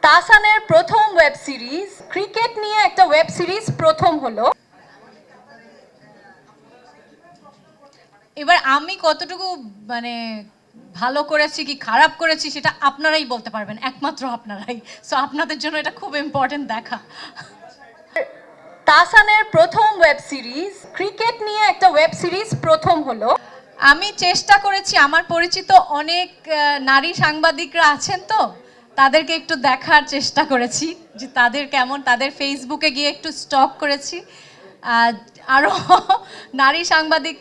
তাসানের প্রথম web series, cricket নিয়ে একটা ওয়েব সিরিজ প্রথম হলো। এবার আমি কতটুকু মানে ভালো করেছি কি খারাপ করেছি সেটা আপনারাই বলতে পারবেন, একমাত্র আপনারাই। সো আপনাদের জন্য এটা খুব ইম্পর্টেন্ট দেখা। তাসানের প্রথম ওয়েব সিরিজ, ক্রিকেট নিয়ে একটা ওয়েব সিরিজ প্রথম হলো। আমি চেষ্টা করেছি, আমার পরিচিত অনেক নারী সাংবাদিকরা আছেন, তো তাদেরকে একটু দেখার চেষ্টা করেছি যে তাদের কেমন, তাদের ফেসবুকে গিয়ে একটু স্টক করেছি। আরও নারী সাংবাদিক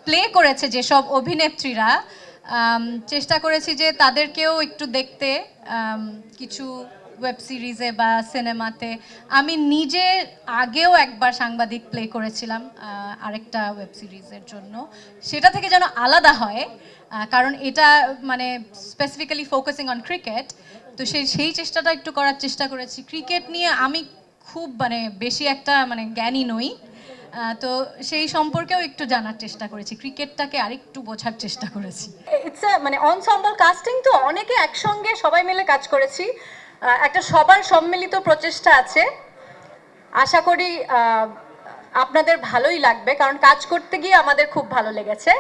প্লে করেছে যেসব অভিনেত্রীরা, চেষ্টা করেছি যে তাদেরকেও একটু দেখতে কিছু ওয়েব সিরিজে বা সিনেমাতে। আমি নিজে আগেও একবার সাংবাদিক প্লে করেছিলাম আরেকটা ওয়েব সিরিজের জন্য, সেটা থেকে যেন আলাদা হয়, কারণ এটা মানে স্পেসিফিক্যালি ফোকাসিং অন ক্রিকেট। তো সেই চেষ্টাটা একটু করার চেষ্টা করেছি। ক্রিকেট নিয়ে আমি খুব মানে বেশি একটা মানে জ্ঞানী নই, তো সেই সম্পর্কেও একটু জানার চেষ্টা করেছি, ক্রিকেটটাকে আরেকটু বোঝার চেষ্টা করেছি। ইটস মানে অনসাম্বল কাস্টিং, তো অনেকে একসঙ্গে সবাই মিলে কাজ করেছি। একটা সবার সম্মিলিত প্রচেষ্টা আছে। আশা করি আপনাদের ভালোই লাগবে, কারণ কাজ করতে গিয়ে আমাদের খুব ভালো লেগেছে।